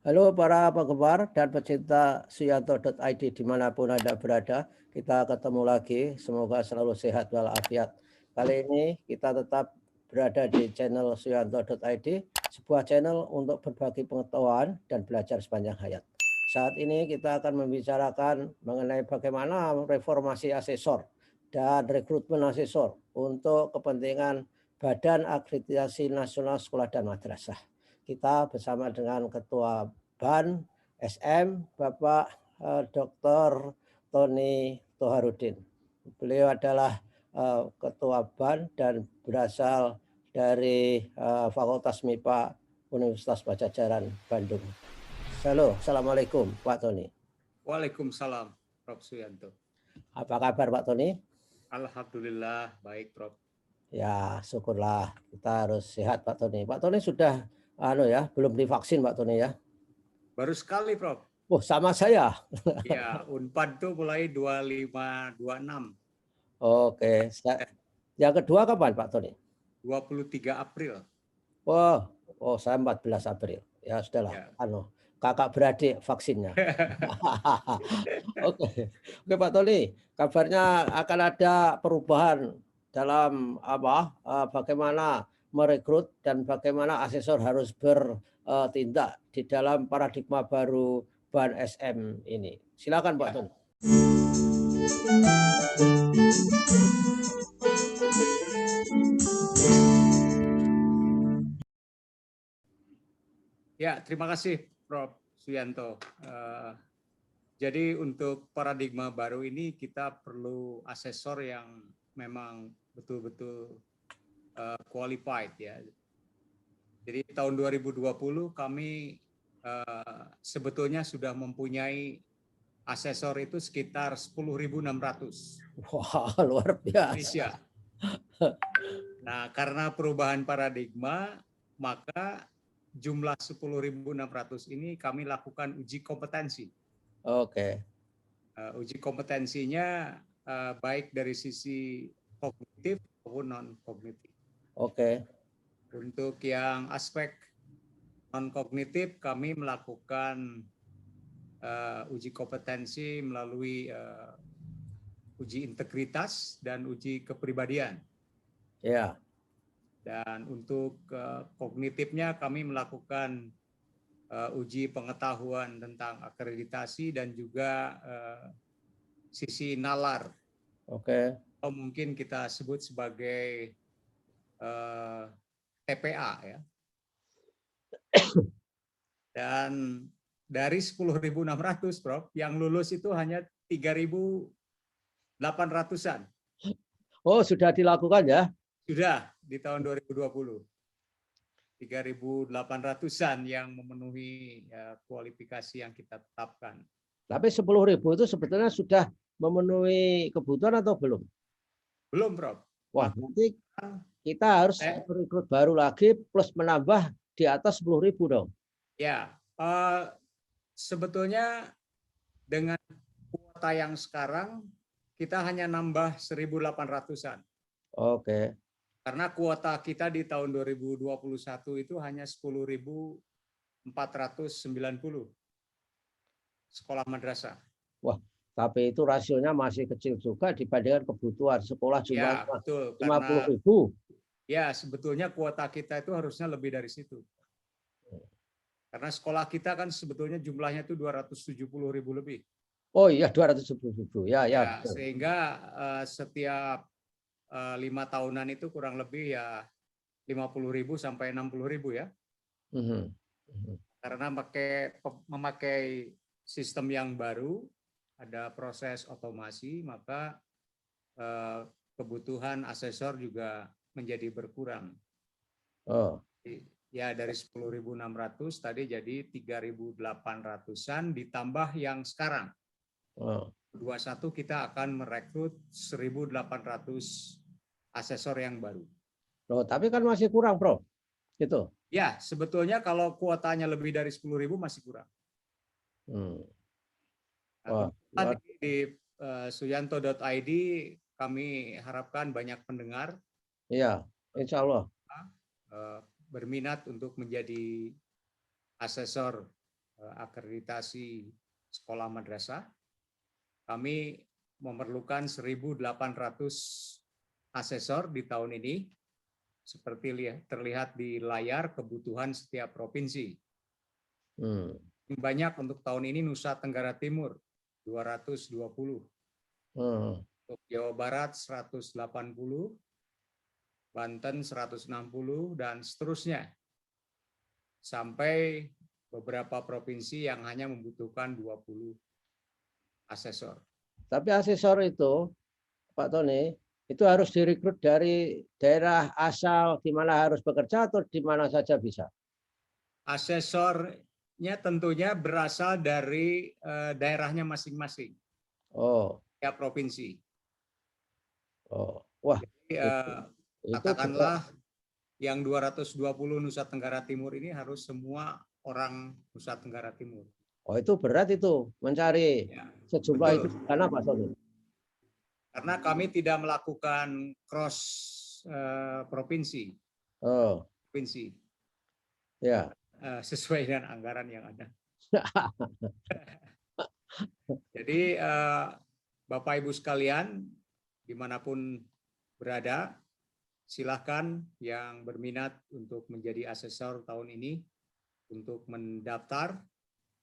Halo para penggemar dan pecinta suyanto.id dimanapun Anda berada, kita ketemu lagi, semoga selalu sehat walafiat. Kali ini kita tetap berada di channel suyanto.id, sebuah channel untuk berbagi pengetahuan dan belajar sepanjang hayat. Saat ini kita akan membicarakan mengenai bagaimana reformasi asesor dan rekrutmen asesor untuk kepentingan Badan Akreditasi Nasional Sekolah dan Madrasah. Kita bersama dengan Ketua BAN SM, Bapak Dr. Tony Toharudin. Beliau adalah Ketua BAN dan berasal dari Fakultas MIPA Universitas Padjadjaran, Bandung. Halo, Assalamualaikum Pak Tony. Waalaikumsalam, Prof. Suyanto. Apa kabar Pak Tony? Alhamdulillah, baik, Prof. Ya, syukurlah. Kita harus sehat Pak Tony. Pak Tony sudah belum divaksin Pak Tony ya? Baru sekali, Prof. Oh, sama saya. Ya, Unpad tuh mulai 25-26. Oke. Yang kedua kapan Pak Tony? 23 April. Oh, saya 14 April. Ya sudahlah. Ya. Kakak beradik vaksinnya. Oke, Pak Tony. Kabarnya akan ada perubahan dalam bagaimana merekrut dan bagaimana asesor harus bertindak di dalam paradigma baru BAN SM ini. Silakan Pak Tony. Ya, terima kasih, Prof. Suyanto. Jadi untuk paradigma baru ini kita perlu asesor yang memang betul-betul qualified ya. Jadi tahun 2020 kami sebetulnya sudah mempunyai asesor itu sekitar 10.600. Wah, luar biasa. Indonesia. Nah, karena perubahan paradigma, maka jumlah 10.600 ini kami lakukan uji kompetensi. Oke. Uji kompetensinya baik dari sisi kognitif maupun non-kognitif. Oke. Untuk yang aspek non-kognitif, kami melakukan uji kompetensi melalui uji integritas dan uji kepribadian. Ya. Dan untuk kognitifnya kami melakukan uji pengetahuan tentang akreditasi dan juga sisi nalar. Oke. Atau mungkin kita sebut sebagai TPA ya. Dan dari 10.600, Prof, yang lulus itu hanya 3.800-an. Oh, sudah dilakukan ya? Sudah di tahun 2020. 3.800-an yang memenuhi kualifikasi yang kita tetapkan. Tapi 10.000 itu sebetulnya sudah memenuhi kebutuhan atau belum? Belum, Prof. Wah, nanti kita harus merekrut baru lagi plus menambah di atas 10.000 dong. Ya, sebetulnya dengan kuota yang sekarang kita hanya nambah 1.800-an. Oke. Karena kuota kita di tahun 2021 itu hanya 10.490 sekolah madrasah. Wah, tapi itu rasionya masih kecil juga dibandingkan kebutuhan sekolah jumlahnya 50.000. Ya, sebetulnya kuota kita itu harusnya lebih dari situ. Karena sekolah kita kan sebetulnya jumlahnya itu 270.000 lebih. Oh iya, 270.000. Ya. Sehingga setiap 5 tahunan itu kurang lebih ya 50.000 sampai 60.000 ya. Karena memakai sistem yang baru, ada proses otomasi, maka kebutuhan asesor juga menjadi berkurang. Ya dari 10.600 tadi jadi 3.800-an ditambah yang sekarang. 21 kita akan merekrut 1.800 asesor yang baru. Loh, tapi kan masih kurang, Prof. Gitu. Ya, sebetulnya kalau kuotanya lebih dari 10.000 masih kurang. Di suyanto.id kami harapkan banyak pendengar. Iya, insya Allah. Berminat untuk menjadi asesor akreditasi sekolah madrasah. Kami memerlukan 1.800 asesor di tahun ini, seperti terlihat di layar kebutuhan setiap provinsi. Banyak untuk tahun ini Nusa Tenggara Timur 220, untuk Jawa Barat 180, Banten 160, dan seterusnya. Sampai beberapa provinsi yang hanya membutuhkan 20 asesor. Tapi asesor itu, Pak Tony, itu harus direkrut dari daerah asal di mana harus bekerja atau di mana saja bisa? Asesornya tentunya berasal dari daerahnya masing-masing. Oh. Ya, provinsi. Oh. Wah. Jadi, katakanlah yang 220 Nusa Tenggara Timur ini harus semua orang Nusa Tenggara Timur. Oh, itu berat itu mencari sejumlah itu karena Pak Tony. Karena kami tidak melakukan cross provinsi. Oh. Provinsi. Ya. Sesuai dengan anggaran yang ada. Jadi Bapak Ibu sekalian, dimanapun berada, silahkan yang berminat untuk menjadi asesor tahun ini untuk mendaftar.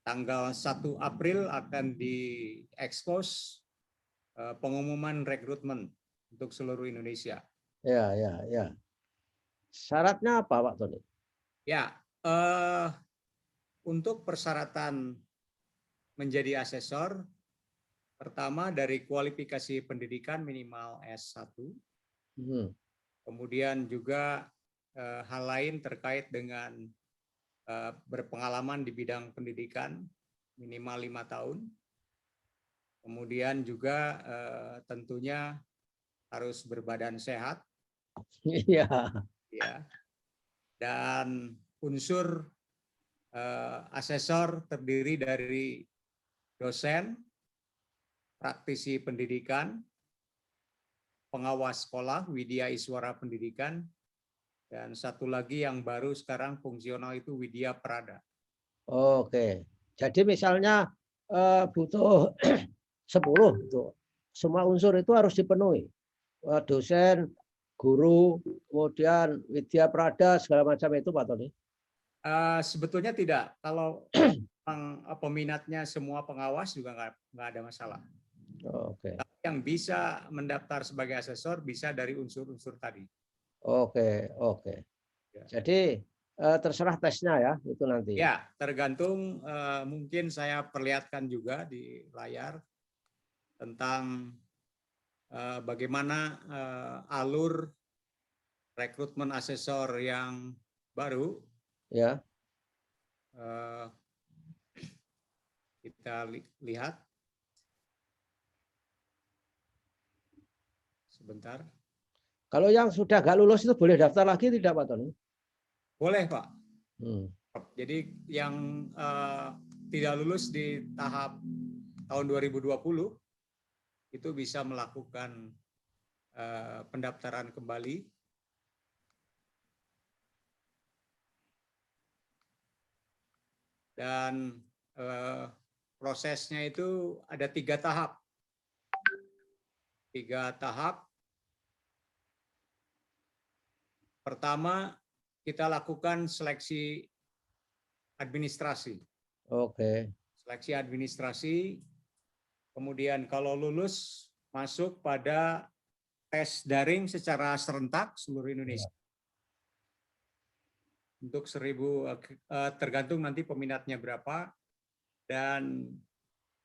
Tanggal 1 April akan diekspos pengumuman rekrutmen untuk seluruh Indonesia. Ya. Syaratnya apa, Pak Tony? Ya, untuk persyaratan menjadi asesor, pertama dari kualifikasi pendidikan minimal S1. Kemudian juga hal lain terkait dengan berpengalaman di bidang pendidikan minimal 5 tahun. Kemudian juga tentunya harus berbadan sehat. Iya. Ya. Dan unsur asesor terdiri dari dosen, praktisi pendidikan, pengawas sekolah, Widya Iswara Pendidikan, dan satu lagi yang baru sekarang fungsional itu Widya Prada. Oke. Jadi misalnya butuh 10 itu. Semua unsur itu harus dipenuhi. Dosen, guru, kemudian Widya Prada, segala macam itu, Pak Tony? Sebetulnya tidak. Kalau peminatnya semua pengawas juga nggak ada masalah. Oke. Tapi yang bisa mendaftar sebagai asesor bisa dari unsur-unsur tadi. Oke. Ya. Jadi terserah tesnya ya itu nanti. Ya, tergantung. Mungkin saya perlihatkan juga di layar tentang bagaimana alur rekrutmen asesor yang baru. Ya. Kita lihat sebentar. Kalau yang sudah nggak lulus itu boleh daftar lagi tidak, Pak Tony? Boleh, Pak. Jadi yang tidak lulus di tahap tahun 2020 itu bisa melakukan pendaftaran kembali. Dan prosesnya itu ada 3 tahap. 3 tahap. Pertama, kita lakukan seleksi administrasi. Oke. Seleksi administrasi, kemudian kalau lulus masuk pada tes daring secara serentak seluruh Indonesia. Untuk 1.000, tergantung nanti peminatnya berapa, dan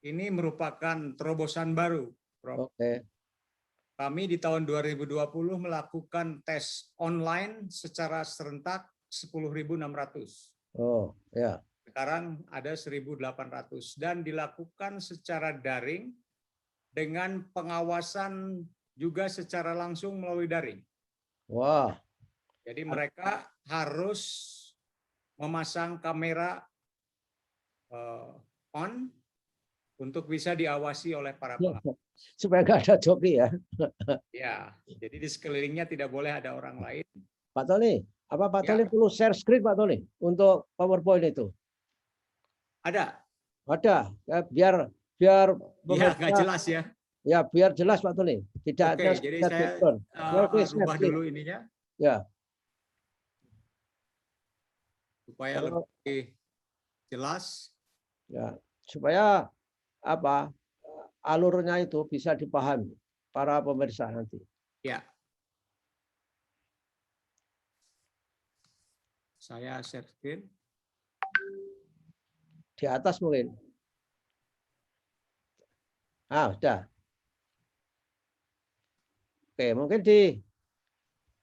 ini merupakan terobosan baru, Prof. Oke. Kami di tahun 2020 melakukan tes online secara serentak 10.600. Oh, ya. Sekarang ada 1.800 dan dilakukan secara daring dengan pengawasan juga secara langsung melalui daring. Wah. Jadi mereka harus memasang kamera on untuk bisa diawasi oleh para pengawas. Supaya nggak ada joki ya. Ya, jadi di sekelilingnya tidak boleh ada orang lain. Pak Tony, apa Pak Tony perlu share screen, Pak Tony, untuk PowerPoint itu? Ada. Ada. Biar biar Ya, nggak pemirsa jelas ya. ya biar jelas Pak Tony. Tidak Oke, ada jadi sudah saya background. Ya, oke, siap, rubah siap. dulu ininya Ya, supaya kalau lebih jelas. ya supaya apa alurnya itu bisa dipahami para pemirsa nanti. Ya, saya share screen. Di atas mungkin. Ah, sudah. Oke, mungkin di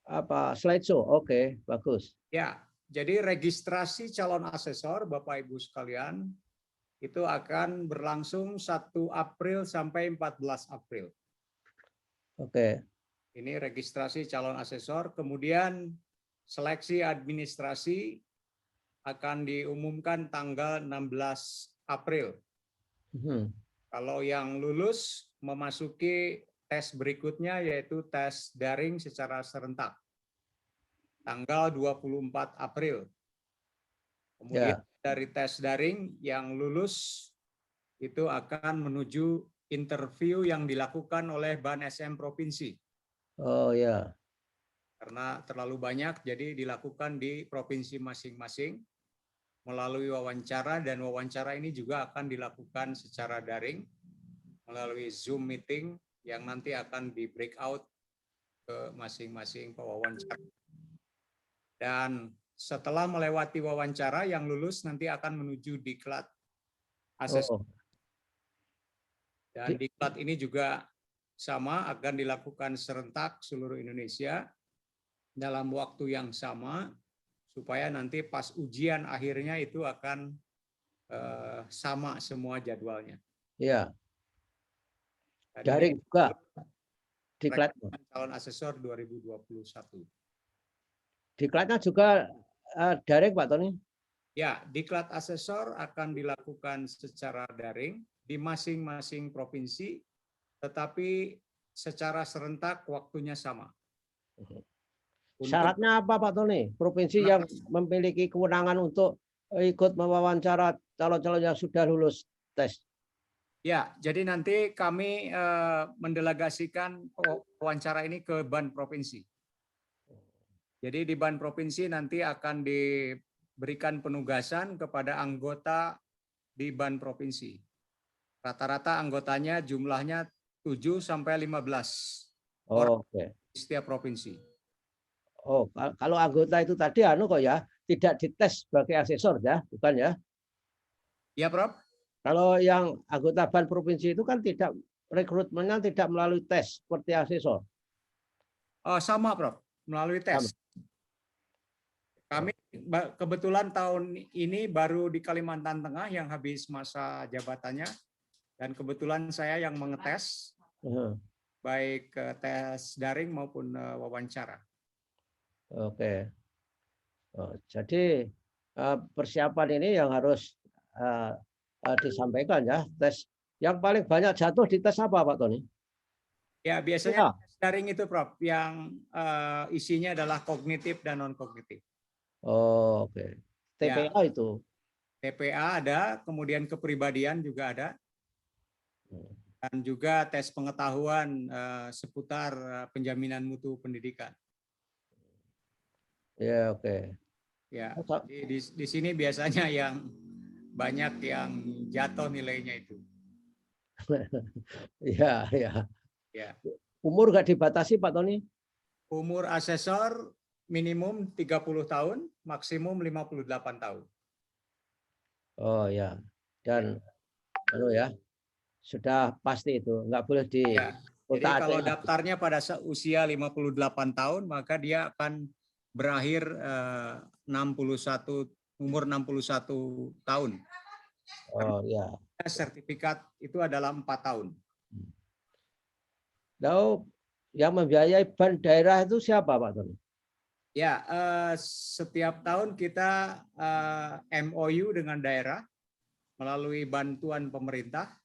apa slideshow. Oke, bagus. Ya, jadi registrasi calon asesor Bapak Ibu sekalian itu akan berlangsung 1 April sampai 14 April. Oke. Ini registrasi calon asesor, kemudian seleksi administrasi akan diumumkan tanggal 16 April. Hmm. Kalau yang lulus memasuki tes berikutnya yaitu tes daring secara serentak. Tanggal 24 April. Kemudian Ya. dari tes daring yang lulus itu akan menuju interview yang dilakukan oleh Ban SM Provinsi. Oh ya. Karena terlalu banyak, jadi dilakukan di provinsi masing-masing melalui wawancara, dan wawancara ini juga akan dilakukan secara daring melalui Zoom meeting yang nanti akan di breakout ke masing-masing pewawancara. Dan setelah melewati wawancara, yang lulus nanti akan menuju diklat asesor. Oh. Dan diklat ini juga sama, akan dilakukan serentak seluruh Indonesia dalam waktu yang sama, supaya nanti pas ujian akhirnya itu akan sama semua jadwalnya. Ya. Dan Daring juga diklat. calon asesor 2021. Diklatnya juga daring Pak Tony. Ya, diklat asesor akan dilakukan secara daring di masing-masing provinsi, tetapi secara serentak waktunya sama. Syaratnya apa Pak Tony? Provinsi yang memiliki kewenangan untuk ikut mewawancara calon-calon yang sudah lulus tes. Ya, jadi nanti kami mendelegasikan wawancara ini ke Ban Provinsi. Jadi di Ban Provinsi nanti akan diberikan penugasan kepada anggota di Ban Provinsi. Rata-rata anggotanya jumlahnya 7 sampai 15 orang Oke. di setiap provinsi. Oh, kalau anggota itu tadi kok ya, tidak dites sebagai asesor ya, bukan ya? Ya, Prof. Kalau yang anggota Ban Provinsi itu kan tidak rekrutmennya tidak melalui tes seperti asesor. Oh, sama, Prof. Melalui tes. Kami kebetulan tahun ini baru di Kalimantan Tengah yang habis masa jabatannya, dan kebetulan saya yang mengetes, baik tes daring maupun wawancara. Oke. Oh, jadi persiapan ini yang harus disampaikan ya. Tes yang paling banyak jatuh di tes apa Pak Tony? Ya, biasanya tes daring itu, Prof, yang isinya adalah kognitif dan non kognitif. Oh, oke. TPA Ya, itu. TPA ada, kemudian kepribadian juga ada, dan juga tes pengetahuan seputar penjaminan mutu pendidikan. Ya, oke. Ya, di sini biasanya yang banyak yang jatuh nilainya itu. Ya, ya. Ya. Umur nggak dibatasi Pak Tony? Umur asesor minimum 30 tahun, maksimum 58 tahun. Oh ya. Dan ya, sudah pasti itu, nggak boleh di Ya. Jadi kalau daftarnya pada usia 58 tahun, maka dia akan berakhir umur 61 tahun. Oh ya. Sertifikat itu adalah 4 tahun. Lalu yang membiayai ban daerah itu siapa Pak Tony? Ya, setiap tahun kita MOU dengan daerah melalui bantuan pemerintah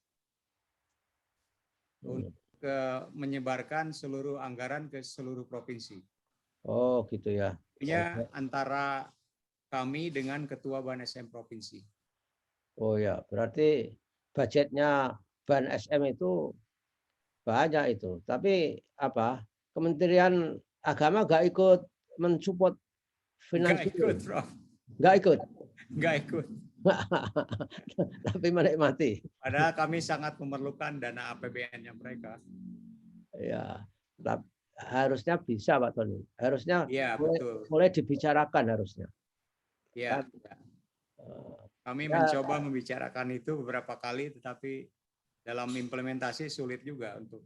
untuk menyebarkan seluruh anggaran ke seluruh provinsi. Oh gitu ya. Artinya antara kami dengan Ketua Ban SM Provinsi. Oh ya, berarti budgetnya Ban SM itu banyak itu. Tapi apa? Kementerian Agama nggak ikut mensupport Nggak ikut, finansial, Prof. nggak ikut. Nggak ikut. Tapi menikmati. Padahal kami sangat memerlukan dana APBN-nya mereka. Ya, harusnya bisa Pak Tony. Harusnya Iya, mulai, betul. mulai dibicarakan harusnya. Iya. Kan, Kami ya, mencoba membicarakan itu beberapa kali, tetapi dalam implementasi sulit juga untuk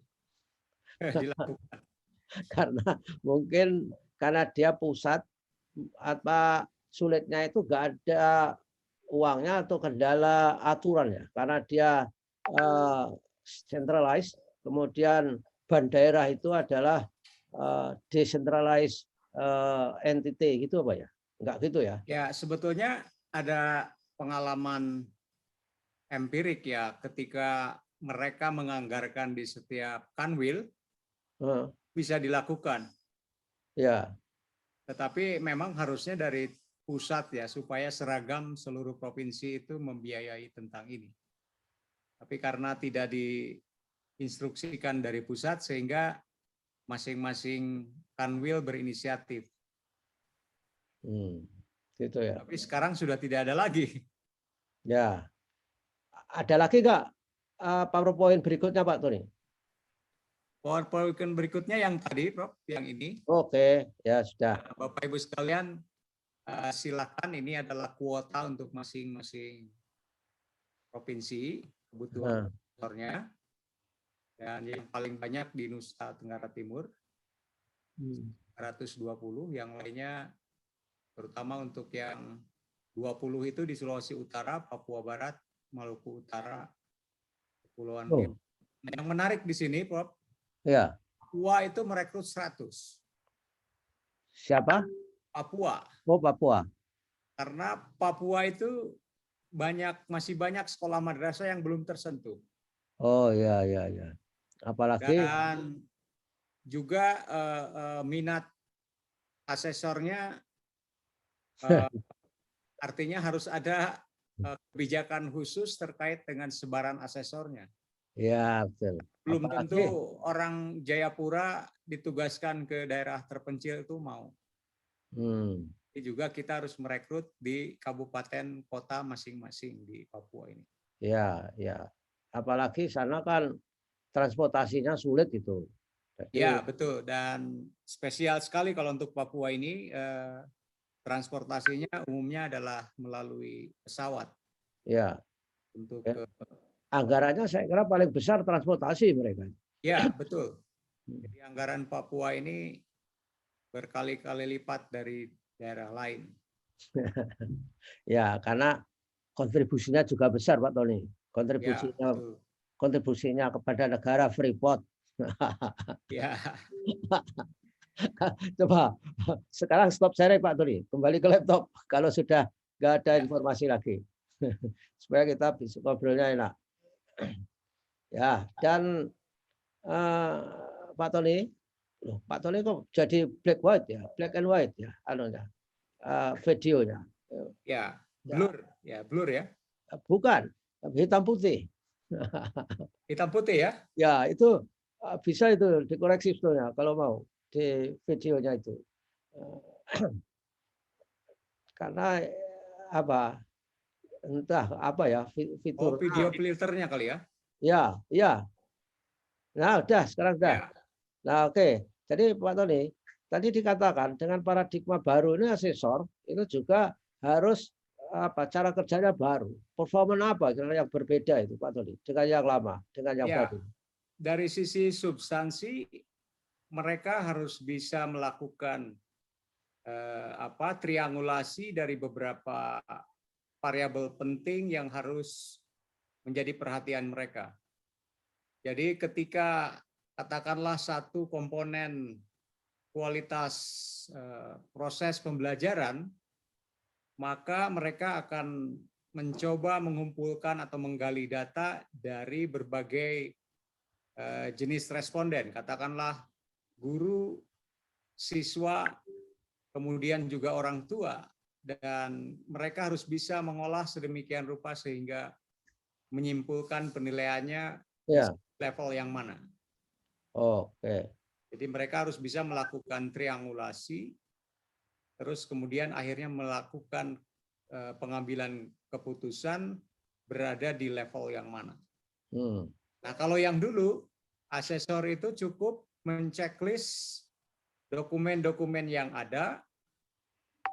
dilakukan. karena mungkin karena dia pusat apa sulitnya itu nggak ada uangnya atau kendala aturan ya karena dia centralized kemudian ban daerah itu adalah decentralized entity gitu apa ya nggak gitu ya. Ya, sebetulnya ada pengalaman empirik ya ketika mereka menganggarkan di setiap kanwil bisa dilakukan. Ya. Tetapi memang harusnya dari pusat ya supaya seragam seluruh provinsi itu membiayai tentang ini. Tapi karena tidak diinstruksikan dari pusat sehingga masing-masing kanwil berinisiatif. Gitu ya. Tapi sekarang sudah tidak ada lagi. Ya. Ada lagi nggak PowerPoint berikutnya Pak Tony? PowerPoint berikutnya yang tadi, Prof, yang ini. Oke, ya sudah. Bapak Ibu sekalian, silakan ini adalah kuota untuk masing-masing provinsi kebutuhan sektornya. Dan yang paling banyak di Nusa Tenggara Timur 120, yang lainnya terutama untuk yang 20 itu di Sulawesi Utara, Papua Barat, Maluku Utara, Kepulauan Riau. Yang menarik di sini, Prof, ya. Papua itu merekrut 100. Siapa? Papua. Oh, Papua. Karena Papua itu masih banyak sekolah madrasah yang belum tersentuh. Oh ya ya ya. Apalagi dan juga minat asesornya artinya harus ada kebijakan khusus terkait dengan sebaran asesornya. Ya betul. Belum tentu orang Jayapura ditugaskan ke daerah terpencil itu mau. Jadi juga kita harus merekrut di kabupaten kota masing-masing di Papua ini. Ya ya. Apalagi sana kan transportasinya sulit gitu. Jadi, ya betul, dan spesial sekali kalau untuk Papua ini transportasinya umumnya adalah melalui pesawat. Ya. Untuk anggarannya saya kira paling besar transportasi mereka. Ya betul. Jadi anggaran Papua ini berkali-kali lipat dari daerah lain. Ya karena kontribusinya juga besar Pak Tony. Kontribusinya kepada negara Freeport. Ya. Coba sekarang stop share Pak Tony, kembali ke laptop kalau sudah nggak ada informasi lagi supaya kita bisa ngobrolnya enak. Ya dan Pak Tony kok jadi black and white ya anunya videonya. Ya blur ya. Bukan, hitam putih. Hitam putih ya? Ya itu bisa itu dikoreksi sebetulnya kalau mau di videonya itu. Karena apa? Entah apa ya fitur. Video filternya kali ya? Ya, ya. Nah, udah sekarang udah. Ya. Nah, oke. Jadi Pak Tony, tadi dikatakan dengan paradigma baru ini asesor itu juga harus apa cara kerjanya baru. Performa apa yang berbeda itu Pak Tony dengan yang lama, dengan yang baru? Dari sisi substansi mereka harus bisa melakukan triangulasi dari beberapa variabel penting yang harus menjadi perhatian mereka. Jadi ketika katakanlah satu komponen kualitas proses pembelajaran, maka mereka akan mencoba mengumpulkan atau menggali data dari berbagai jenis responden, katakanlah guru, siswa, kemudian juga orang tua, dan mereka harus bisa mengolah sedemikian rupa sehingga menyimpulkan penilaiannya di Ya. level yang mana. Oke. Jadi mereka harus bisa melakukan triangulasi, terus kemudian akhirnya melakukan pengambilan keputusan berada di level yang mana. Nah, kalau yang dulu, asesor itu cukup menceklis dokumen-dokumen yang ada.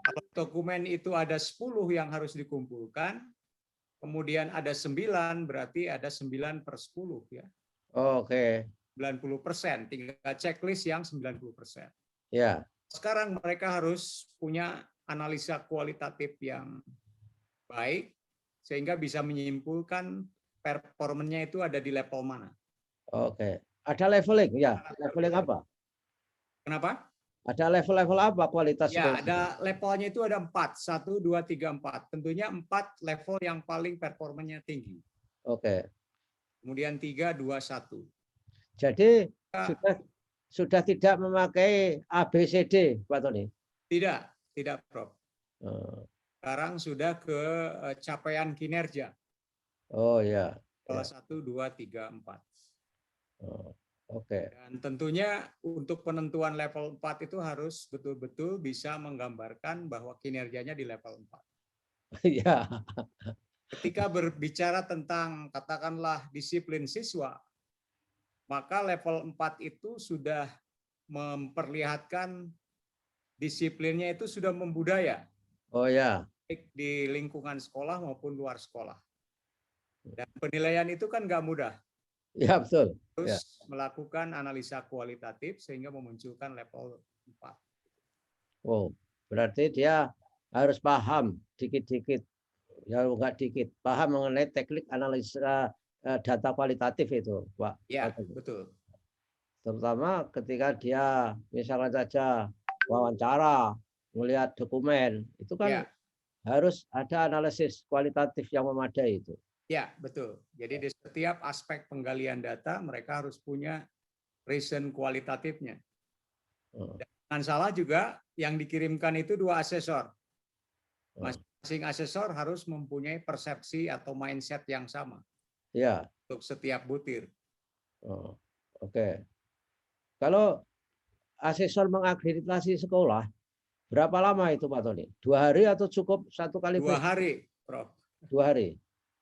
Kalau dokumen itu ada 10 yang harus dikumpulkan, kemudian ada 9, berarti ada 9/10 ya. Oke. 90%, tinggal checklist yang 90%. Ya. Sekarang mereka harus punya analisa kualitatif yang baik, sehingga bisa menyimpulkan performanya itu ada di level mana. Oke. Ada leveling, ya. Leveling apa? Kenapa? Ada level-level apa kualitas Ya, sekolah? ada levelnya itu ada 4, 1, 2, 3, 4. Tentunya 4 level yang paling performanya tinggi. Oke. Kemudian 3, 2, 1. Jadi sudah tidak memakai ABCD, Pak Tony? Tidak, Prof. Sekarang sudah ke capaian kinerja. Oh ya. Kelas 1, 2, 3, 4. Oke. Dan tentunya untuk penentuan level 4 itu harus betul-betul bisa menggambarkan bahwa kinerjanya di level 4. Iya. Ketika berbicara tentang katakanlah disiplin siswa, maka level 4 itu sudah memperlihatkan disiplinnya itu sudah membudaya. Oh ya. Baik di lingkungan sekolah maupun luar sekolah. Dan penilaian itu kan nggak mudah. Ya, betul. Terus melakukan analisa kualitatif sehingga memunculkan level 4. Oh, berarti dia harus paham dikit-dikit, ya enggak dikit, paham mengenai teknik analisa data kualitatif itu, Pak. Ya, betul. Terutama ketika dia misalnya saja wawancara, melihat dokumen, itu kan harus ada analisis kualitatif yang memadai itu. Ya, betul. Jadi di setiap aspek penggalian data mereka harus punya reason kualitatifnya. Jangan salah juga yang dikirimkan itu 2 asesor. Masing-masing asesor harus mempunyai persepsi atau mindset yang sama. Ya. Untuk setiap butir. Oke. Kalau asesor mengakreditasi sekolah, berapa lama itu Pak Tony? 2 hari atau cukup 1 kali? 2 hari, Prof. 2 hari.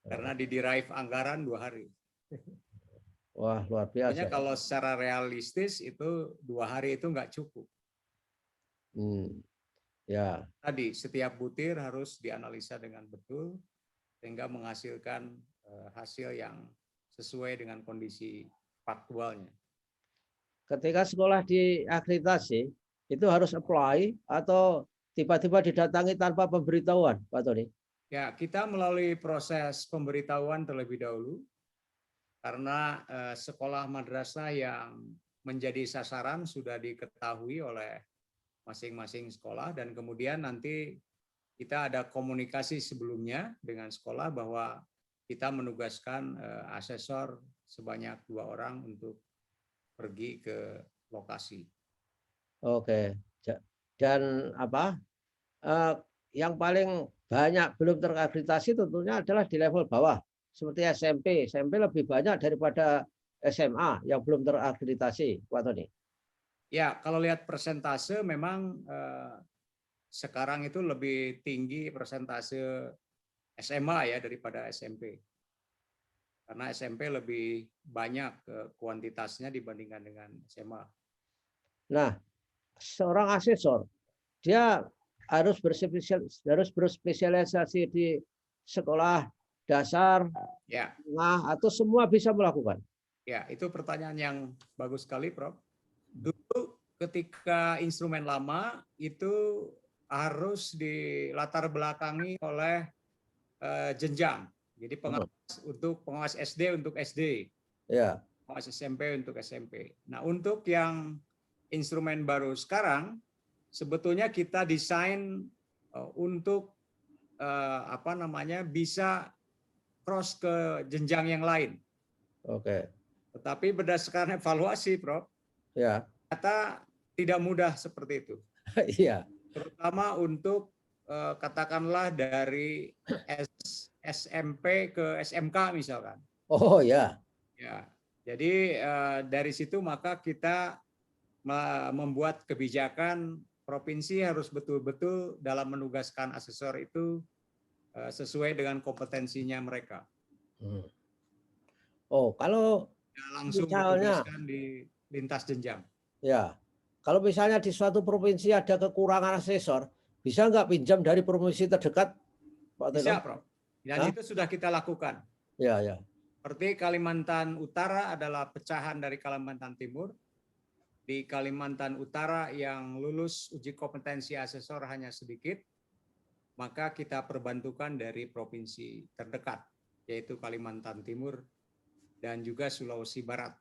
Karena diderive anggaran 2 hari. Wah, luar biasa. Makanya kalau secara realistis itu 2 hari itu nggak cukup. Ya. Tadi setiap butir harus dianalisa dengan betul sehingga menghasilkan hasil yang sesuai dengan kondisi faktualnya. Ketika sekolah diakreditasi, itu harus apply atau tiba-tiba didatangi tanpa pemberitahuan, Pak Tony? Ya, kita melalui proses pemberitahuan terlebih dahulu karena sekolah madrasah yang menjadi sasaran sudah diketahui oleh masing-masing sekolah dan kemudian nanti kita ada komunikasi sebelumnya dengan sekolah bahwa kita menugaskan asesor sebanyak 2 orang untuk pergi ke lokasi. Oke. Dan apa? Yang paling banyak belum terakreditasi tentunya adalah di level bawah, seperti SMP. SMP lebih banyak daripada SMA yang belum terakreditasi, Pak Tony. Ya, kalau lihat persentase memang sekarang itu lebih tinggi persentase SMA ya daripada SMP. Karena SMP lebih banyak kuantitasnya dibandingkan dengan SMA. Nah, seorang asesor, dia harus berspesialisasi di sekolah dasar, tengah, atau semua bisa melakukan? Ya, itu pertanyaan yang bagus sekali, Prof. Dulu ketika instrumen lama itu harus dilatar belakangi oleh jenjang. Jadi pengawas SD untuk SD, pengawas SMP untuk SMP. Nah, untuk yang instrumen baru sekarang, sebetulnya kita desain untuk bisa cross ke jenjang yang lain. Oke. Tetapi berdasarkan evaluasi, Prof, ternyata tidak mudah seperti itu. Iya. Terutama untuk katakanlah dari SMP ke SMK misalkan. Oh ya. Ya, jadi dari situ maka kita membuat kebijakan provinsi harus betul-betul dalam menugaskan asesor itu sesuai dengan kompetensinya mereka. Oh, kalau Langsung misalnya, ditugaskan di lintas jenjang. ya, kalau misalnya di suatu provinsi ada kekurangan asesor, bisa nggak pinjam dari provinsi terdekat, Pak Tino? Bisa, Prof. Dan Hah? itu sudah kita lakukan. Ya, ya. Seperti Kalimantan Utara adalah pecahan dari Kalimantan Timur. Di Kalimantan Utara yang lulus uji kompetensi asesor hanya sedikit, maka kita perbantukan dari provinsi terdekat, yaitu Kalimantan Timur dan juga Sulawesi Barat.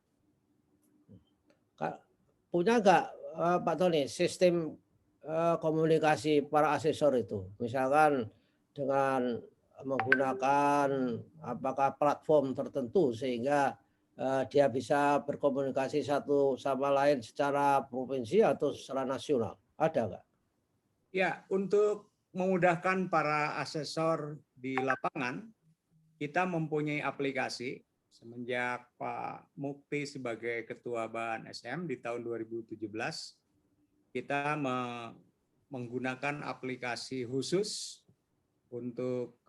Punya nggak Pak Tony sistem komunikasi para asesor itu? Misalkan dengan menggunakan apakah platform tertentu sehingga dia bisa berkomunikasi satu sama lain secara provinsi atau secara nasional. Ada nggak? Ya, untuk memudahkan para asesor di lapangan, kita mempunyai aplikasi semenjak Pak Mukti sebagai Ketua BAN SM di tahun 2017. Kita menggunakan aplikasi khusus untuk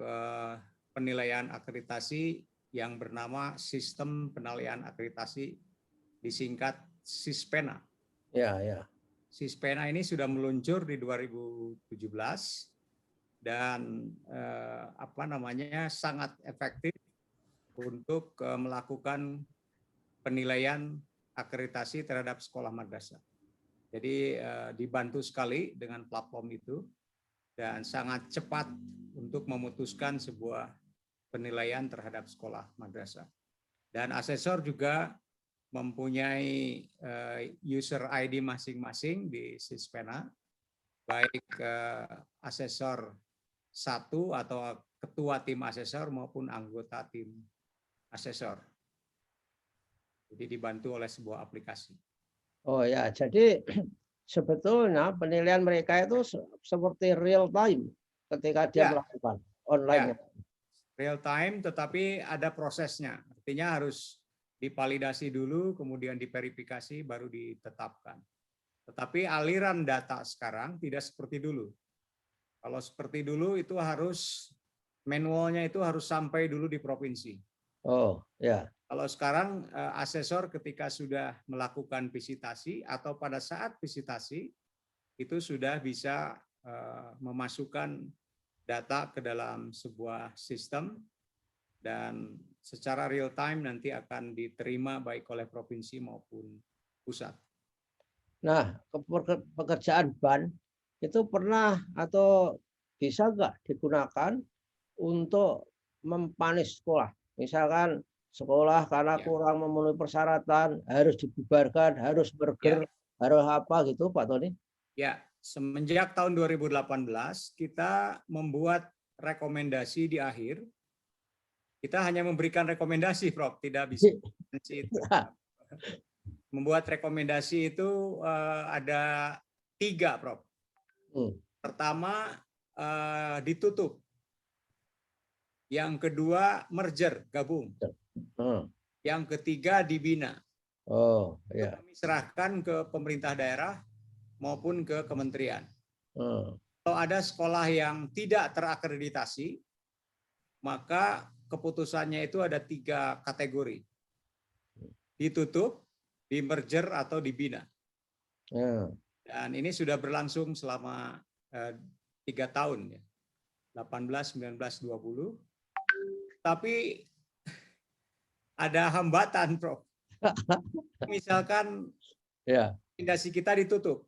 penilaian akreditasi yang bernama Sistem Penilaian Akreditasi, disingkat SISPENA. Ya, ya. SISPENA ini sudah meluncur di 2017 dan sangat efektif untuk melakukan penilaian akreditasi terhadap sekolah madrasah. Jadi dibantu sekali dengan platform itu dan sangat cepat untuk memutuskan sebuah penilaian terhadap sekolah madrasah. Dan asesor juga mempunyai user ID masing-masing di SISPENA, baik asesor satu atau ketua tim asesor maupun anggota tim asesor. Jadi dibantu oleh sebuah aplikasi. Oh ya, jadi sebetulnya penilaian mereka itu seperti real time ketika dia melakukan online. Ya, real time, tetapi ada prosesnya. Artinya harus divalidasi dulu, kemudian diverifikasi, baru ditetapkan. Tetapi aliran data sekarang tidak seperti dulu. Kalau seperti dulu itu harus manualnya itu harus sampai dulu di provinsi. Oh ya. Kalau sekarang asesor ketika sudah melakukan visitasi atau pada saat visitasi itu sudah bisa memasukkan data ke dalam sebuah sistem dan secara real time nanti akan diterima baik oleh provinsi maupun pusat. Nah, pekerjaan BAN itu pernah atau bisa nggak digunakan untuk mempanis sekolah? Misalkan sekolah karena kurang memenuhi persyaratan harus dibubarkan, harus burger, harus apa gitu, Pak Tony? Ya, semenjak tahun 2018 kita membuat rekomendasi di akhir. Kita hanya memberikan rekomendasi, Prof, tidak bisa itu. Membuat rekomendasi itu ada 3, Prof. Pertama ditutup. Yang kedua merger, gabung. Yang ketiga dibina. Oh, ya. Kami serahkan ke pemerintah daerah maupun ke kementerian. Kalau ada sekolah yang tidak terakreditasi, maka keputusannya itu ada 3 kategori. Ditutup, di merger atau dibina. Dan ini sudah berlangsung selama 3 tahun ya. 18, 19, 20. Tapi ada hambatan, Prof. Misalkan rekomendasi kita ditutup.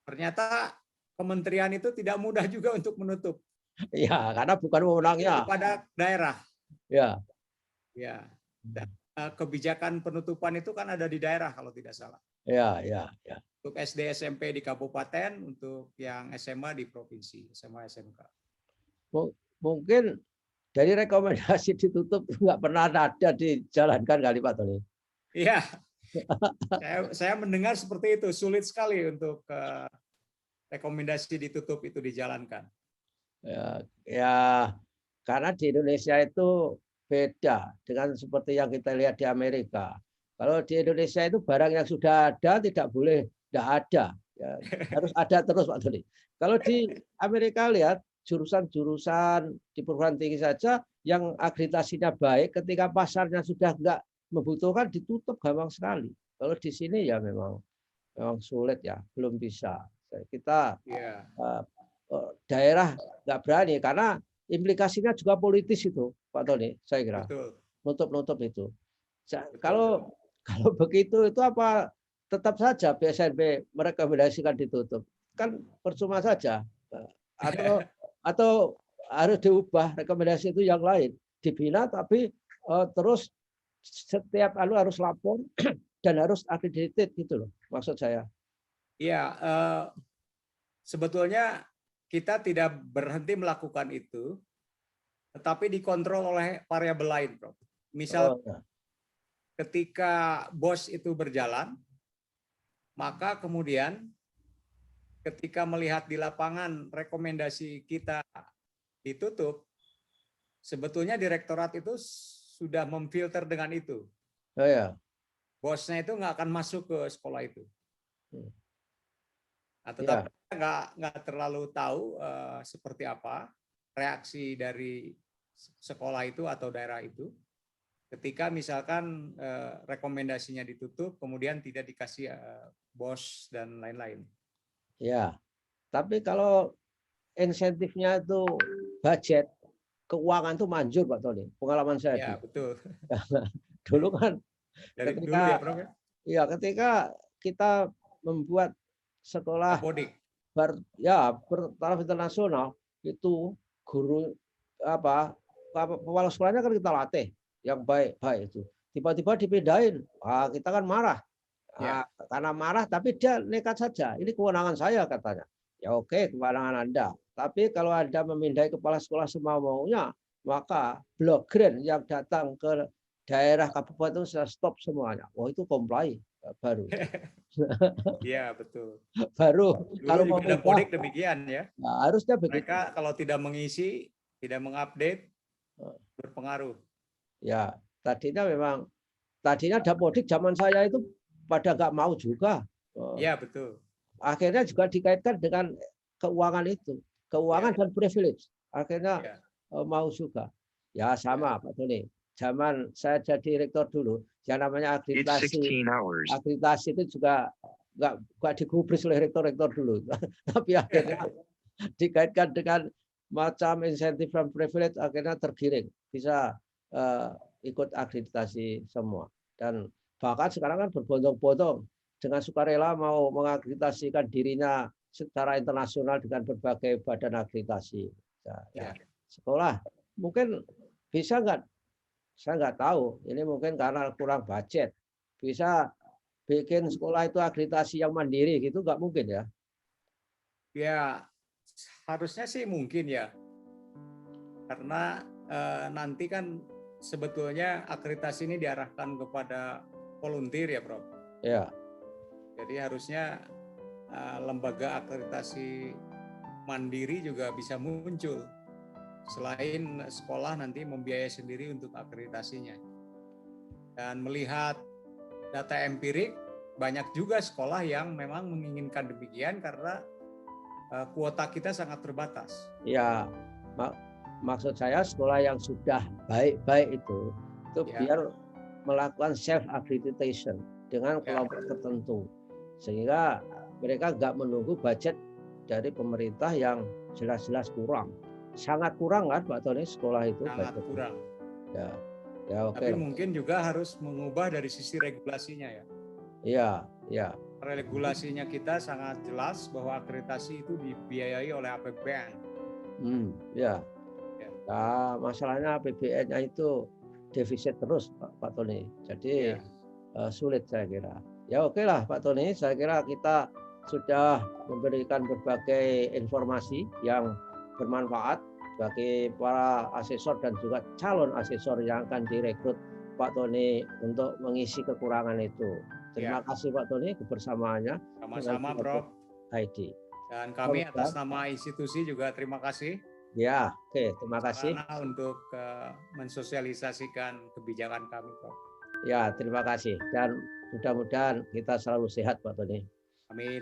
Ternyata kementerian itu tidak mudah juga untuk menutup. Ya, karena bukan wewenangnya. Kepada daerah. Ya. Dan kebijakan penutupan itu kan ada di daerah kalau tidak salah. Ya. Untuk SD SMP di kabupaten, untuk yang SMA di provinsi, SMA SMK. Mungkin dari rekomendasi ditutup nggak pernah ada dijalankan kali Pak Tony. Iya, saya mendengar seperti itu, sulit sekali untuk rekomendasi ditutup itu dijalankan? Ya, karena di Indonesia itu beda dengan seperti yang kita lihat di Amerika. Kalau di Indonesia itu barang yang sudah ada tidak boleh tidak ada. Ya, harus ada terus Pak Doni. Kalau di Amerika lihat jurusan-jurusan di perguruan tinggi saja yang akreditasinya baik, ketika pasarnya sudah enggak membutuhkan ditutup gampang sekali. Kalau di sini ya memang sulit ya, belum bisa. Kita Iya, daerah nggak berani karena implikasinya juga politis itu, Pak Tony, saya kira betul, nutup itu. betul. Kalau kalau begitu itu apa tetap saja BSNP merekomendasikan ditutup, kan percuma saja. Atau harus diubah rekomendasi itu yang lain, dibina tapi terus setiap harus lapor dan harus accredited gitu loh maksud saya. Iya, sebetulnya kita tidak berhenti melakukan itu, tetapi dikontrol oleh variabel lain, Prof. Misal Ya. ketika BOS itu berjalan, maka kemudian ketika melihat di lapangan rekomendasi kita ditutup, sebetulnya direktorat itu sudah memfilter dengan itu. Oh, ya. Bosnya itu nggak akan masuk ke sekolah itu. Nah, tetapi Ya. nggak terlalu tahu seperti apa reaksi dari sekolah itu atau daerah itu ketika misalkan rekomendasinya ditutup, kemudian tidak dikasih bos dan lain-lain. Ya, tapi kalau insentifnya itu budget, keuangan itu manjur Pak Tony. Pengalaman saya Ya, dulu. betul. Dulu kan Dari dulu ya, ketika Prof. ya ketika kita membuat sekolah Dapodik. bertaraf internasional itu guru kepala sekolahnya kan kita latih yang baik itu. Tiba-tiba dipindahin, kita kan marah. Karena marah tapi dia nekat saja. Ini kewenangan saya katanya. Ya oke, kewenangan Anda. Tapi kalau Anda memindai kepala sekolah semau-maunya, maka blok grant yang datang ke daerah kabupaten sudah stop semuanya. Oh itu comply baru. Iya, betul. Baru Dulu kalau mau juga ubah, Dapodik demikian ya. harusnya begitu. Mereka kalau tidak mengisi, tidak mengupdate, berpengaruh. Ya, tadinya Dapodik zaman saya itu pada nggak mau juga. Iya, betul. Akhirnya juga dikaitkan dengan keuangan itu, keuangan dan privilege. Akhirnya mau juga. Ya sama Pak Tony. Zaman saya jadi rektor dulu, yang namanya akreditasi itu juga nggak digubris oleh rektor-rektor dulu. Tapi akhirnya dikaitkan dengan macam insentif dan privilege, akhirnya tergiring bisa ikut akreditasi semua. Dan bahkan sekarang kan berbondong-bondong dengan sukarela mau mengakreditasikan dirinya secara internasional dengan berbagai badan akreditasi. Ya. Sekolah mungkin bisa nggak? Saya nggak tahu. Ini mungkin karena kurang budget. Bisa bikin sekolah itu akreditasi yang mandiri gitu nggak mungkin ya? Ya, harusnya sih mungkin ya. Karena nanti kan sebetulnya akreditasi ini diarahkan kepada volunteer ya, Prof. Ya. Jadi harusnya lembaga akreditasi mandiri juga bisa muncul selain sekolah nanti membiayai sendiri untuk akreditasinya. Dan melihat data empirik, banyak juga sekolah yang memang menginginkan demikian karena kuota kita sangat terbatas. Ya, maksud saya sekolah yang sudah baik-baik itu biar melakukan self accreditation dengan kelompok tertentu, sehingga mereka nggak menunggu budget dari pemerintah yang jelas-jelas kurang, sangat kurang kan Pak Tony sekolah itu sangat budget kurang. Ya oke. Tapi mungkin juga harus mengubah dari sisi regulasinya ya. Iya. Regulasinya kita sangat jelas bahwa akreditasi itu dibiayai oleh APBN. Ya. Nah, masalahnya APBN-nya itu defisit terus Pak Tony. Jadi sulit saya kira. Ya oke lah Pak Tony, saya kira kita sudah memberikan berbagai informasi yang bermanfaat bagi para asesor dan juga calon asesor yang akan direkrut Pak Tony untuk mengisi kekurangan itu. Terima kasih Pak Tony kebersamaannya. Sama-sama Prof. ID. Dan kami atas nama institusi juga terima kasih Ya, oke, terima kasih. sarana untuk mensosialisasikan kebijakan kami, Prof. Ya, terima kasih. Dan mudah-mudahan kita selalu sehat, Pak Tony. Amin.